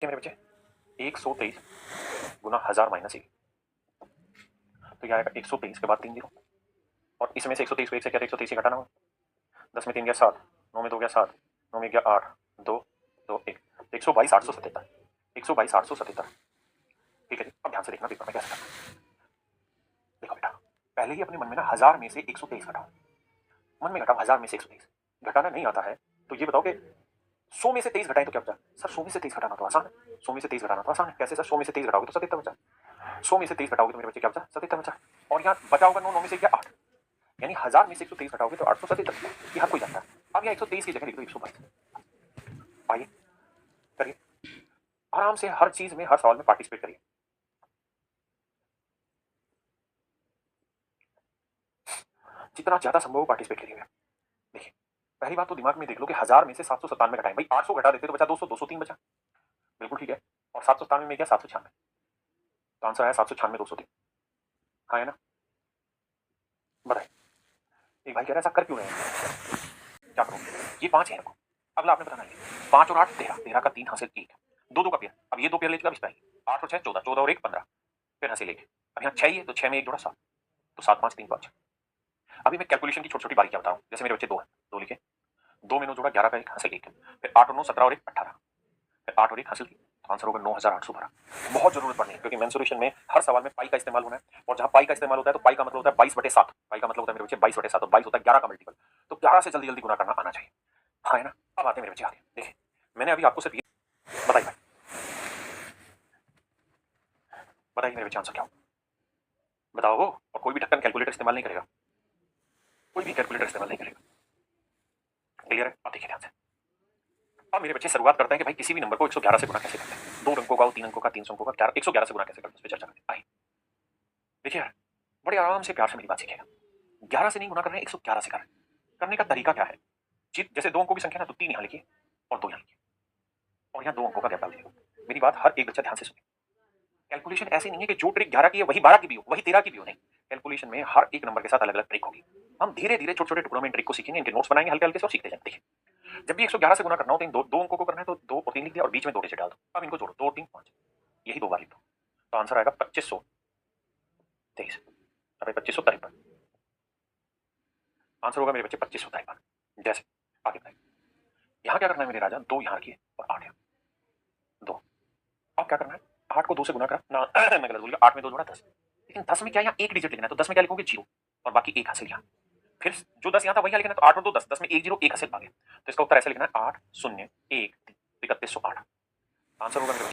मेरे बच्चे 123 गुना 1000 माइनस 1, तो यह आएगा 123 के बाद 3 जीरो, और इसमें से 123 को 1 से क्या 123 घटाना होगा। 10 में 3 गया 7, 9 में 2 गया 7, 9 में गया 8, 2 2 1, 122 877, 122 877। ठीक है जी, अब ध्यान से देखना पेपर में कैसे करना। देखो बेटा, पहले ही अपने मन में ना 1000 में से 123 घटाओ, मन में घटाओ 1000 में से 123। घटाना नहीं आता है तो ये बताओ कि 100 में से 23 घटाएं तो क्या बचा। सर 100 में से 23 घटाना तो आसान है, 100 में से 23 घटाना तो आसान है। कैसे सर? 100 में से 23 घटाओगे तो 77 बचा, 100 में से 23 घटाओगे तो मेरे बच्चे क्या बचा, 77 बचा। और यहाँ बचा होगा 9, 9 में से क्या 8, यानी 1000 में से 123 घटाओगे तो 877, ये हर कोई जानता है। अब यहाँ 123 की जगह लिख दो 122। आइए करिए, आराम से हर चीज में हर सवाल में पार्टिसिपेट करिए। जितना ज्यादा संभव हो पार्टिसिपेट करिएगा। देखिए, पहली बात तो दिमाग में देख लो कि 1000 में से 797 घटाएं, भाई 800 घटा देते तो बचा 200, 203 बचा, बिल्कुल ठीक है। और 797 में क्या 796, तो आंसर आया 796 203। हाँ है ना? बताइए, एक भाई कह रहा है ऐसा कर क्यों रहे हैं, क्या करूं? ये 5 है रखो, अगला आपने बताना है 5 और 8 13, 13 का 3 हासिल 1, 2 2 का पेयर, अब ये 2 पेयर लेकर इस पे 8 और 6 14, 14 और 1 15, फिर हासिल 1। अब यहाँ 6 ही है तो 6 में 1 जोड़ा 7, तो 7 5 3 5। अभी मैं कैलकुलेशन की छोटी छोटी बारीकियां बताऊं। जैसे मेरे बच्चे 2 है, 2 लिखे, 2 में 9 जोड़ा 11 का 1 हासिल 1, फिर 8 और 9 17 और 1 18, फिर 8 और 1 हासिल 3, तो आंसर होगा 9812। बहुत जरूरत पड़नी है क्योंकि मेंसुरेशन में हर सवाल में पाई का इस्तेमाल होना है, और जहां पाई का इस्तेमाल होता है तो पाई का मतलब होता है 22/7, पाई का मतलब होता है मेरे बच्चे 22/7, और 22 होता है 11 का मल्टीपल, तो 11 से जल्दी जल्दी गुना करना आना चाहिए। हाँ है ना? अब आते हैं मेरे बच्चे आगे। देखिए, मैंने अभी आपको सिर्फ ये बताइए भाई, बताइए मेरे बच्चे आंसर क्या हो, बताओ। और कोई भी ढक्कन कैलकुलेटर इस्तेमाल नहीं करेगा, कोई भी कैलकुलेटर इस्तेमाल नहीं करेगा। क्लियर है? अब देखिए ध्यान से। अब मेरे बच्चे शुरुआत करते हैं कि भाई किसी भी नंबर को 111 से गुना कैसे करते हैं। 2 अंकों का हो, 3 अंकों का, 300 अंकों का, 111 से गुना कैसे करते हैं, उस पर चर्चा करते हैं। आइए देखिए यार, बड़े आराम से प्यार से मेरी बात सीखिएगा। 11 से नहीं गुना कर रहे हैं, 111 से कर रहे हैं। करने का तरीका क्या है? जैसे 2 अंकों की संख्या ना, तो 3 यहाँ लिखिए और 2 यहाँ लिखिए, और यहाँ 2 अंकों का गैप डाल दीजिए। मेरी बात हर एक बच्चा ध्यान से सुने। कैलकुलेशन ऐसी नहीं है कि जो ट्रिक 11 की है वही 12 की भी हो, वही 13 की भी हो, नहीं। कैलकुलेशन में हर एक नंबर के साथ अलग अलग ट्रिक होगी। हम धीरे धीरे छोटे छोटे टुकड़ों में ट्रिक को सीखेंगे, इनके नोट्स बनाएंगे हल्के हल्के से और सीखते जाएंगे। देखिए, जब भी 111 से गुना करना हो तो इन दो अंकों को करना है, तो 2 और 3 लिख दिया और बीच में 2 डिजिट डाल दो। अब इनको जोड़ो, 2 और 3 5, यही 2 बार लिख दो, तो आंसर आएगा 2523। अरे 2553 आंसर होगा मेरे बच्चे, 2553। जैसे आगे बढ़े, यहाँ क्या करना है मेरे राजा, 2 यहाँ रखिए और 8 यहाँ, 2। अब क्या करना है, 8 को 2 से गुना करा ना मैं गलत बोल गया, 8 में 2 जोड़ा 10, लेकिन 10 में क्या यहाँ एक डिजिट लिखना है, तो 10 में क्या लिखोगे 0, और बाकी 1 हासिल यहाँ। फिर जो 10 यहाँ था वही यहाँ लिखना है, तो 8 और 2 10, 10 में 1 0 1 हासिल आ गया, तो इसका उत्तर ऐसे लिखना है 8 0 1 3108। आंसर होगा मेरे